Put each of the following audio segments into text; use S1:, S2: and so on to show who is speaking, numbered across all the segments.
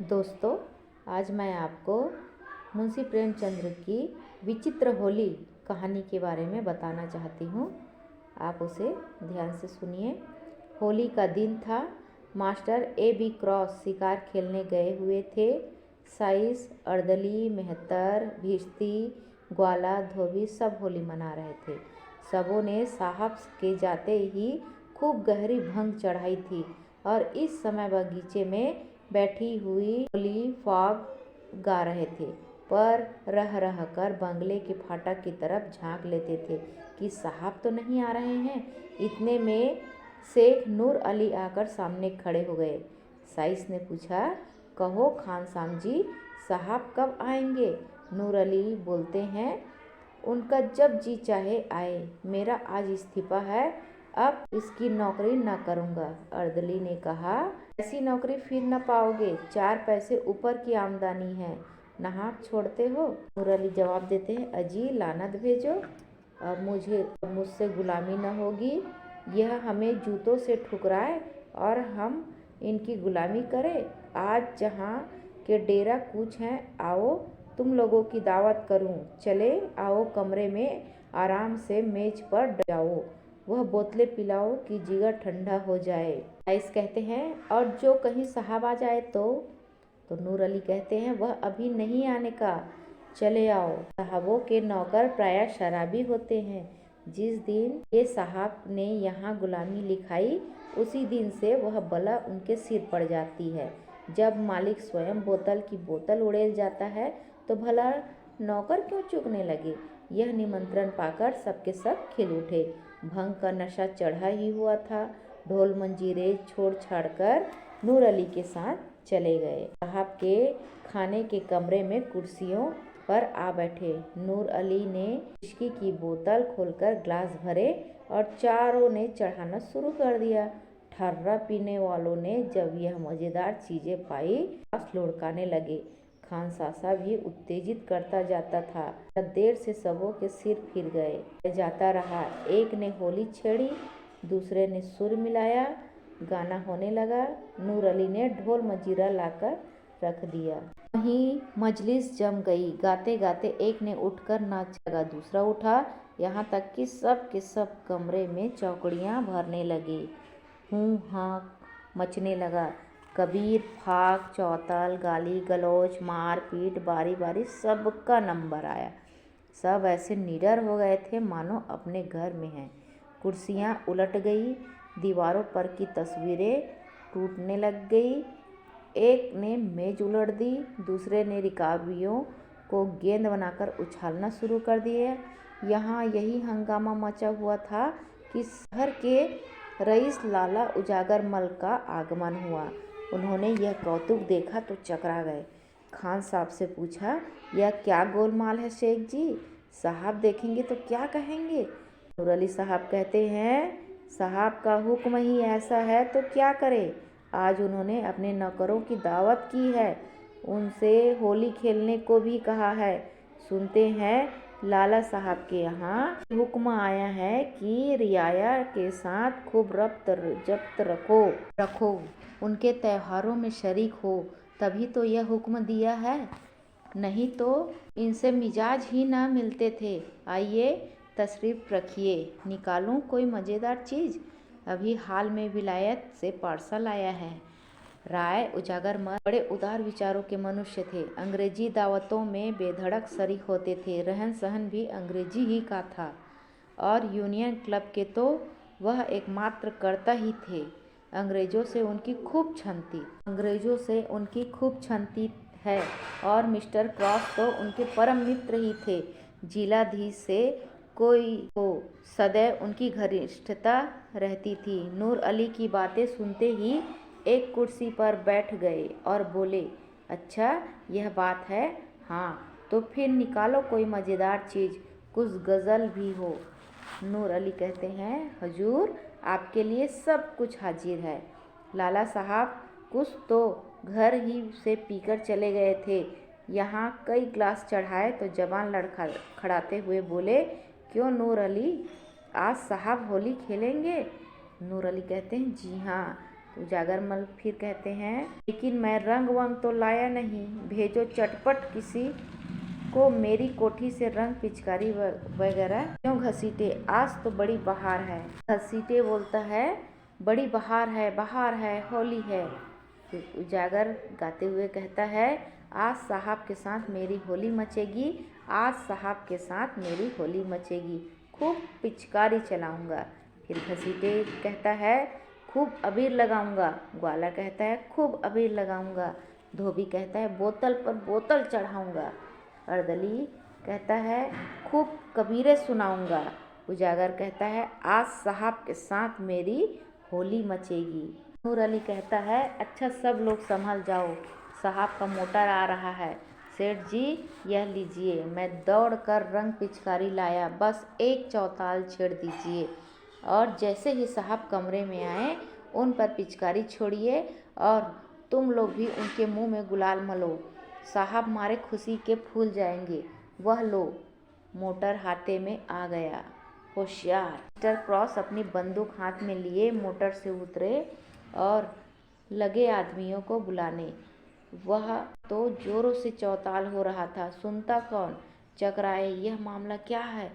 S1: दोस्तों, आज मैं आपको मुंशी प्रेमचंद्र की विचित्र होली कहानी के बारे में बताना चाहती हूँ। आप उसे ध्यान से सुनिए। होली का दिन था। Master A.B. क्रॉस शिकार खेलने गए हुए थे। साइस, अर्दली, मेहतर, भिश्ती, ग्वाला, धोबी सब होली मना रहे थे। सबों ने साहब के जाते ही खूब गहरी भंग चढ़ाई थी और इस समय बगीचे में बैठी हुई होली फॉग गा रहे थे, पर रह रह कर बंगले के फाटक की तरफ झांक लेते थे कि साहब तो नहीं आ रहे हैं। इतने में शेख नूर अली आकर सामने खड़े हो गए। साइस ने पूछा, कहो खान साहब जी, साहब कब आएंगे? नूर अली बोलते हैं, उनका जब जी चाहे आए, मेरा आज इस्तीफा है, अब इसकी नौकरी न करूँगा। अर्दली ने कहा, ऐसी नौकरी फिर न पाओगे, 4 पैसे ऊपर की आमदनी है, नहाक छोड़ते हो। नूर अली जवाब देते हैं, अजी लानत भेजो, अब मुझसे गुलामी न होगी। यह हमें जूतों से ठुकराए और हम इनकी गुलामी करें। आज जहाँ के डेरा कूच हैं, आओ तुम लोगों की दावत करूं। चले आओ कमरे में आराम से मेज पर जाओ, वह बोतलें पिलाओ कि जिगर ठंडा हो जाए। साइस कहते हैं, और जो कहीं साहब आ जाए तो नूर अली कहते हैं, वह अभी नहीं आने का, चले आओ। साहबों के नौकर प्रायः शराबी होते हैं। जिस दिन ये साहब ने यहाँ गुलामी लिखाई, उसी दिन से वह बला उनके सिर पड़ जाती है। जब मालिक स्वयं बोतल की बोतल उड़ेल जाता है तो भला नौकर क्यों चूकने लगे। यह निमंत्रण पाकर सबके सब खिल उठे। भंग का नशा चढ़ा ही हुआ था। ढोल मंजीरे छोड़ छाड़कर नूर अली के साथ चले गए। साहब के खाने के कमरे में कुर्सियों पर आ बैठे। नूर अली ने विस्की की बोतल खोलकर ग्लास भरे और चारों ने चढ़ाना शुरू कर दिया। ठर्रा पीने वालों ने जब यह मज़ेदार चीज़ें पाई, ग्लास लुढ़काने लगे। खान सासा भी उत्तेजित करता जाता था। देर से सबों के सिर फिर गए। जाता रहा। एक ने होली छेड़ी, दूसरे ने सुर मिलाया, गाना होने लगा। नूर अली ने ढोल मंजीरा लाकर रख दिया। वहीं मजलिस जम गई। गाते गाते एक ने उठकर नाच लगा, दूसरा उठा, यहाँ तक कि सब के सब कमरे में चौकड़ियाँ भरने लगे। हूँ हाँ मचने लगा। कबीर, फाक, चौतल, गाली गलौज, मार पीट, बारी बारी सबका नंबर आया। सब ऐसे निडर हो गए थे मानो अपने घर में हैं। कुर्सियाँ उलट गई, दीवारों पर की तस्वीरें टूटने लग गई। एक ने मेज उलट दी, दूसरे ने रिकाबियों को गेंद बनाकर उछालना शुरू कर दिया। यहाँ यही हंगामा मचा हुआ था कि शहर के रईस लाला उजागर मल का आगमन हुआ। उन्होंने यह कौतुक देखा तो चकरा गए। खान साहब से पूछा, यह क्या गोलमाल है शेख जी? साहब देखेंगे तो क्या कहेंगे? नूर अली साहब कहते हैं, साहब का हुक्म ही ऐसा है तो क्या करे। आज उन्होंने अपने नौकरों की दावत की है, उनसे होली खेलने को भी कहा है। सुनते हैं लाला साहब के यहाँ हुक्म आया है कि रियाया के साथ खूब जब्त रखो, उनके त्योहारों में शरीक हो, तभी तो यह हुक्म दिया है, नहीं तो इनसे मिजाज ही ना मिलते थे। आइए तशरीफ रखिए, निकालूं कोई मज़ेदार चीज़। अभी हाल में विलायत से पार्सल आया है। राय उजागर मल बड़े उदार विचारों के मनुष्य थे। अंग्रेजी दावतों में बेधड़क शरीक होते थे। रहन सहन भी अंग्रेजी ही का था और यूनियन क्लब के तो वह एकमात्र कर्ता ही थे। अंग्रेज़ों से उनकी खूब छनती है और मिस्टर क्रॉस तो उनके परम मित्र ही थे। जिलाधीश से कोई हो, सदैव उनकी घनिष्ठता रहती थी। नूर अली की बातें सुनते ही एक कुर्सी पर बैठ गए और बोले, अच्छा यह बात है, हाँ तो फिर निकालो कोई मज़ेदार चीज़, कुछ गज़ल भी हो। नूर अली कहते हैं, हजूर आपके लिए सब कुछ हाजिर है। लाला साहब कुछ तो घर ही से पीकर चले गए थे। यहाँ कई गिलास चढ़ाए तो जवान लड़का खड़ाते हुए बोले, क्यों नूर अली, आज साहब होली खेलेंगे? नूर अली कहते हैं, जी हाँ। उजागरमल फिर कहते हैं, लेकिन मैं रंग वंग तो लाया नहीं, भेजो चटपट किसी को मेरी कोठी से रंग पिचकारी वगैरह क्यों घसीटे, आज तो बड़ी बहार है। घसीटे बोलता है बड़ी बहार है, होली है। उजागर गाते हुए कहता है, आज साहब के साथ मेरी होली मचेगी, आज साहब के साथ मेरी होली मचेगी, खूब पिचकारी चलाऊंगा। फिर घसीटे कहता है, खूब अबीर लगाऊंगा। ग्वाला कहता है, खूब अबीर लगाऊंगा। धोबी कहता है, बोतल पर बोतल चढ़ाऊंगा। अर्दली कहता है, खूब कबीरे सुनाऊंगा। उजागर कहता है, आज साहब के साथ मेरी होली मचेगी। नूर अली कहता है, अच्छा सब लोग संभल जाओ, साहब का मोटर आ रहा है। सेठ जी यह लीजिए, मैं दौड़ कर रंग पिचकारी लाया, बस एक चौताल छेड़ दीजिए। और जैसे ही साहब कमरे में आए, उन पर पिचकारी छोड़िए और तुम लोग भी उनके मुंह में गुलाल मलो, साहब मारे खुशी के फूल जाएंगे। वह लो, मोटर हाथे में आ गया। होशियार। मिस्टर क्रॉस अपनी बंदूक हाथ में लिए मोटर से उतरे और लगे आदमियों को बुलाने। वह तो जोरों से चौताल हो रहा था, सुनता कौन? चकराए, यह मामला क्या है?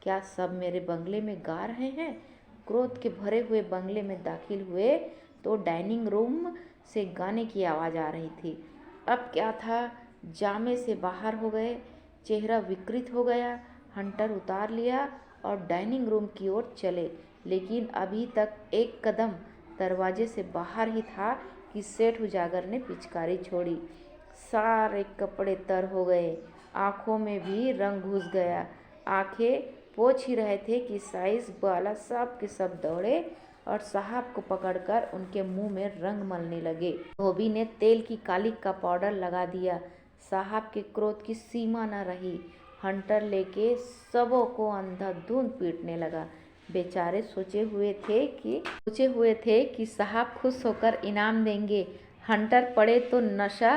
S1: क्या सब मेरे बंगले में गा रहे हैं? क्रोध के भरे हुए बंगले में दाखिल हुए तो डाइनिंग रूम से गाने की आवाज़ आ रही थी। अब क्या था, जामे से बाहर हो गए, चेहरा विकृत हो गया। हंटर उतार लिया और डाइनिंग रूम की ओर चले, लेकिन अभी तक एक कदम दरवाजे से बाहर ही था कि सेठ उजागर ने पिचकारी छोड़ी। सारे कपड़े तर हो गए, आँखों में भी रंग घुस गया। आंखें पोंछ ही रहे थे कि साइज वाला सब के सब दौड़े और साहब को पकड़कर उनके मुंह में रंग मलने लगे। धोबी ने तेल की कालिक का पाउडर लगा दिया। साहब के क्रोध की सीमा न रही। हंटर लेके सबों को अंधाधुंध पीटने लगा। बेचारे सोचे हुए थे कि साहब खुश होकर इनाम देंगे। हंटर पड़े तो नशा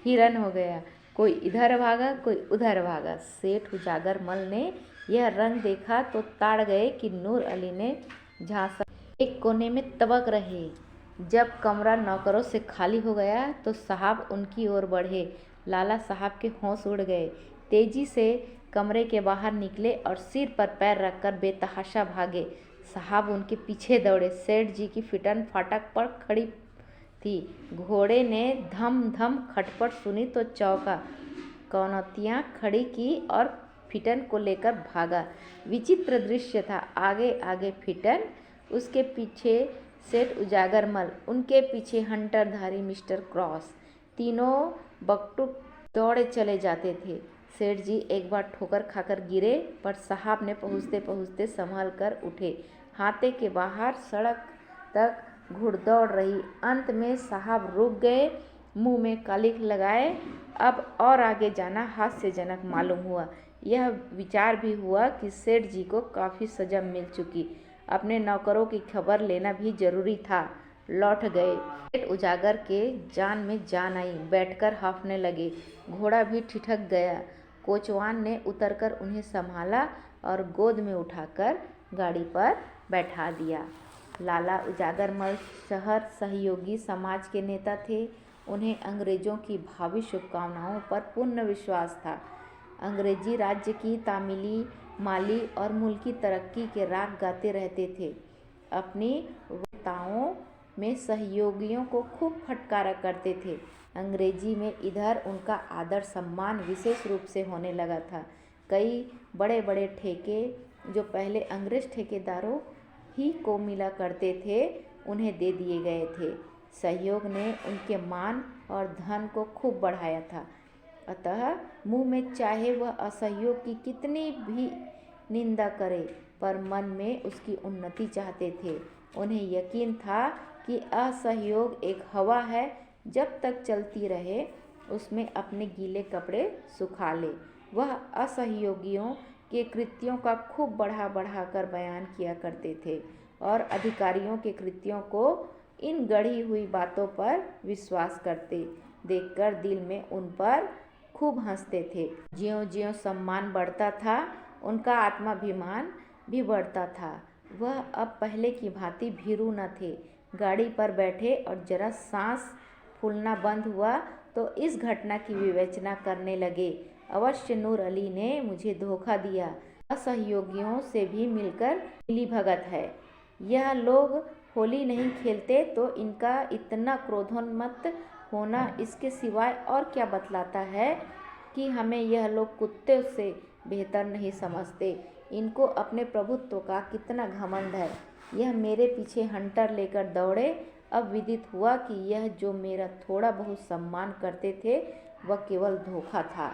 S1: हिरन हो गया, कोई इधर भागा कोई उधर भागा। सेठ उजागरमल ने यह रंग देखा तो ताड़ गए कि नूर अली ने झांसा एक कोने में तबक रहे। जब कमरा नौकरों से खाली हो गया तो साहब उनकी ओर बढ़े। लाला साहब के होश उड़ गए, तेजी से कमरे के बाहर निकले और सिर पर पैर रखकर बेतहाशा भागे। साहब उनके पीछे दौड़े। सेठ जी की फिटन फाटक पर खड़ी थी। घोड़े ने धम धम खटपट सुनी तो चौंका, कनौतियाँ खड़ी की और फिटन को लेकर भागा। विचित्र दृश्य था। आगे आगे फिटन, उसके पीछे सेठ उजागरमल, उनके पीछे हंटरधारी मिस्टर क्रॉस। तीनों बकटुक दौड़े चले जाते थे। सेठ जी एक बार ठोकर खाकर गिरे, पर साहब ने पहुँचते पहुँचते संभल कर उठे। हाथे के बाहर सड़क तक घुड़दौड़ रही। अंत में साहब रुक गए, मुंह में कालिख लगाए। अब और आगे जाना हास्यजनक मालूम हुआ। यह विचार भी हुआ कि सेठ जी को काफ़ी सजा मिल चुकी, अपने नौकरों की खबर लेना भी जरूरी था। लौट गए। सेठ उजागर के जान में जान आई, बैठकर हाँफने लगे। घोड़ा भी ठिठक गया। कोचवान ने उतरकर उन्हें संभाला और गोद में उठाकर गाड़ी पर बैठा दिया। लाला उजागरमल शहर सहयोगी समाज के नेता थे। उन्हें अंग्रेजों की भावी शुभकामनाओं पर पूर्ण विश्वास था। अंग्रेजी राज्य की तामीली, माली और मुल्की तरक्की के राग गाते रहते थे। अपनी वार्ताओं में सहयोगियों को खूब फटकारा करते थे। अंग्रेजी में इधर उनका आदर सम्मान विशेष रूप से होने लगा था। कई बड़े बड़े ठेके जो पहले अंग्रेज ठेकेदारों ही को मिला करते थे, उन्हें दे दिए गए थे। सहयोग ने उनके मान और धन को खूब बढ़ाया था। अतः मुंह में चाहे वह असहयोग की कितनी भी निंदा करे, पर मन में उसकी उन्नति चाहते थे। उन्हें यकीन था कि असहयोग एक हवा है, जब तक चलती रहे उसमें अपने गीले कपड़े सुखा ले। वह असहयोगियों के कृत्यों का खूब बढ़ा कर बयान किया करते थे और अधिकारियों के कृत्यों को इन गढ़ी हुई बातों पर विश्वास करते देखकर दिल में उन पर खूब हंसते थे। ज्यों-ज्यों सम्मान बढ़ता था, उनका आत्माभिमान भी बढ़ता था। वह अब पहले की भांति भीरू न थे। गाड़ी पर बैठे और जरा सांस फूलना बंद हुआ तो इस घटना की विवेचना करने लगे। अवश्य नूर अली ने मुझे धोखा दिया, असहयोगियों से भी मिलकर मिलीभगत है। यह लोग होली नहीं खेलते तो इनका इतना क्रोधोन्मत्त होना इसके सिवाय और क्या बतलाता है कि हमें यह लोग कुत्ते से बेहतर नहीं समझते। इनको अपने प्रभुत्व का कितना घमंड है। यह मेरे पीछे हंटर लेकर दौड़े। अब विदित हुआ कि यह जो मेरा थोड़ा बहुत सम्मान करते थे वह केवल धोखा था।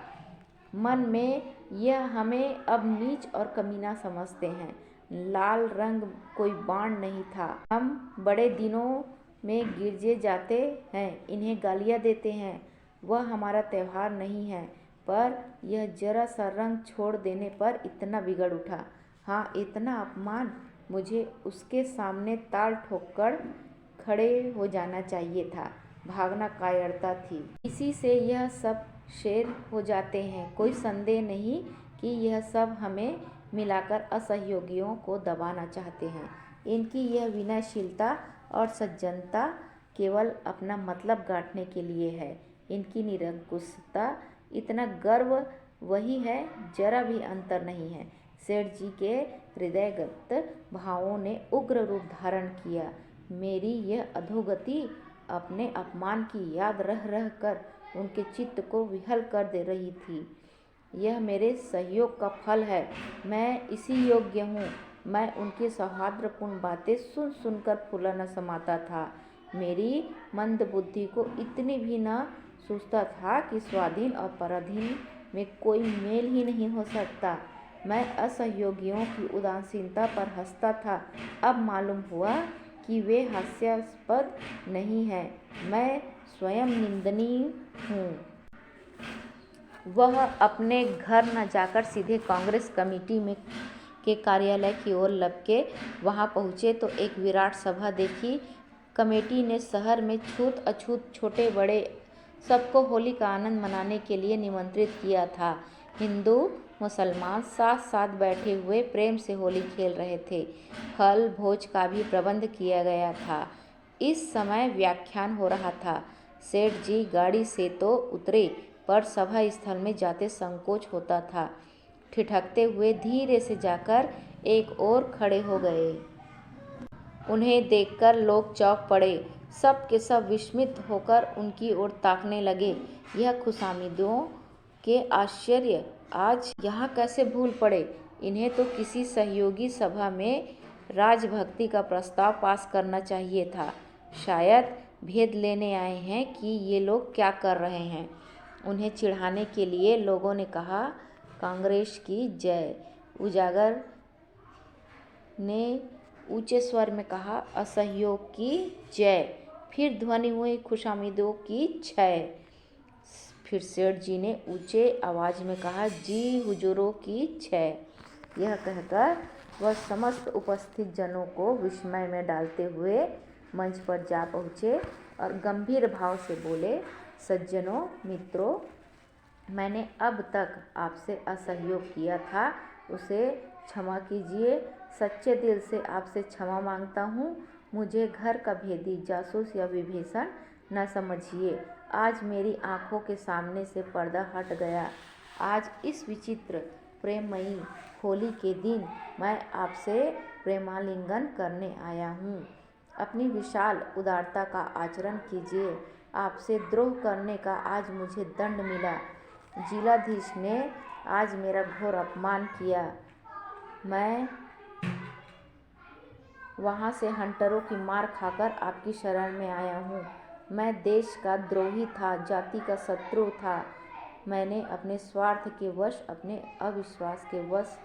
S1: मन में यह हमें अब नीच और कमीना समझते हैं। लाल रंग कोई बाण नहीं था। हम बड़े दिनों में गिरजे जाते हैं, इन्हें गालियाँ देते हैं। वह हमारा त्यौहार नहीं है, पर यह जरा सा रंग छोड़ देने पर इतना बिगड़ उठा। हाँ, इतना अपमान, मुझे उसके सामने ताल ठोककर खड़े हो जाना चाहिए था। भागना कायरता थी। इसी से यह सब शेर हो जाते हैं। कोई संदेह नहीं कि यह सब हमें मिलाकर असहयोगियों को दबाना चाहते हैं। इनकी यह विनयशीलता और सज्जनता केवल अपना मतलब गांठने के लिए है। इनकी निरंकुशता, इतना गर्व वही है, जरा भी अंतर नहीं है। सेठ जी के हृदयगत भावों ने उग्र रूप धारण किया। मेरी यह अधोगति अपने अपमान की याद रह रह कर उनके चित्त को विह्वल कर दे रही थी। यह मेरे सहयोग का फल है। मैं इसी योग्य हूँ। मैं उनकी सौहार्दपूर्ण बातें सुन सुनकर फूला न समाता था। मेरी मंद बुद्धि को इतनी भी न सूझता था कि स्वाधीन और पराधीन में कोई मेल ही नहीं हो सकता। मैं असहयोगियों की उदासीनता पर हंसता था। अब मालूम हुआ कि वे हास्यास्पद नहीं है, मैं स्वयं निंदनीय हूँ। वह अपने घर न जाकर सीधे कांग्रेस कमेटी में के कार्यालय की ओर लपके। वहाँ पहुँचे तो एक विराट सभा देखी। कमेटी ने शहर में छूत अछूत छोटे बड़े सबको होली का आनंद मनाने के लिए निमंत्रित किया था। हिंदू मुसलमान साथ साथ बैठे हुए प्रेम से होली खेल रहे थे। फल भोज का भी प्रबंध किया गया था। इस समय व्याख्यान हो रहा था। सेठ जी गाड़ी से तो उतरे, पर सभा स्थल में जाते संकोच होता था। ठिठकते हुए धीरे से जाकर एक ओर खड़े हो गए। उन्हें देखकर लोग चौंक पड़े। सब के सब विस्मित होकर उनकी ओर ताकने लगे। यह खुशामदीदों के आश्चर्य आज यहाँ कैसे भूल पड़े। इन्हें तो किसी सहयोगी सभा में राजभक्ति का प्रस्ताव पास करना चाहिए था। शायद भेद लेने आए हैं कि ये लोग क्या कर रहे हैं। उन्हें चिढ़ाने के लिए लोगों ने कहा, कांग्रेस की जय। उजागर ने ऊंचे स्वर में कहा, असहयोग की जय। फिर ध्वनि हुई, खुशामदीदों की क्षय। फिर सेठ जी ने ऊंचे आवाज में कहा, जी हुजूरों की क्षय। यह कहकर वह समस्त उपस्थित जनों को विस्मय में डालते हुए मंच पर जा पहुँचे और गंभीर भाव से बोले, सज्जनों, मित्रों, मैंने अब तक आपसे असहयोग किया था, उसे क्षमा कीजिए। सच्चे दिल से आपसे क्षमा मांगता हूँ। मुझे घर का भेदी, जासूस या विभीषण न समझिए। आज मेरी आँखों के सामने से पर्दा हट गया। आज इस विचित्र प्रेममयी होली के दिन मैं आपसे प्रेमालिंगन करने आया हूँ। अपनी विशाल उदारता का आचरण कीजिए। आपसे द्रोह करने का आज मुझे दंड मिला। जिलाधीश ने आज मेरा घोर अपमान किया। मैं वहाँ से हंटरों की मार खाकर आपकी शरण में आया हूँ। मैं देश का द्रोही था, जाति का शत्रु था। मैंने अपने स्वार्थ के वश, अपने अविश्वास के वश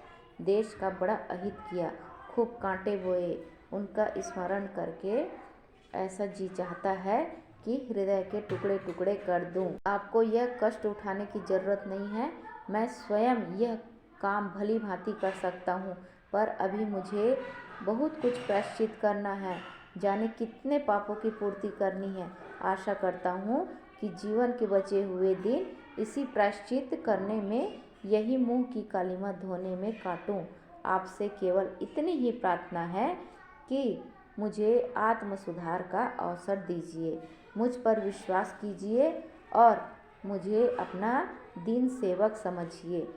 S1: देश का बड़ा अहित किया, खूब कांटे बोए। उनका स्मरण करके ऐसा जी चाहता है कि हृदय के टुकड़े टुकड़े कर दूं। आपको यह कष्ट उठाने की जरूरत नहीं है। मैं स्वयं यह काम भली भांति कर सकता हूँ, पर अभी मुझे बहुत कुछ प्रायश्चित करना है। जाने कितने पापों की पूर्ति करनी है। आशा करता हूँ कि जीवन के बचे हुए दिन इसी प्रायश्चित करने में, यही मुँह की कालीमा धोने में काटूँ। आपसे केवल इतनी ही प्रार्थना है कि मुझे आत्म सुधार का अवसर दीजिए। मुझ पर विश्वास कीजिए और मुझे अपना दीन सेवक समझिए।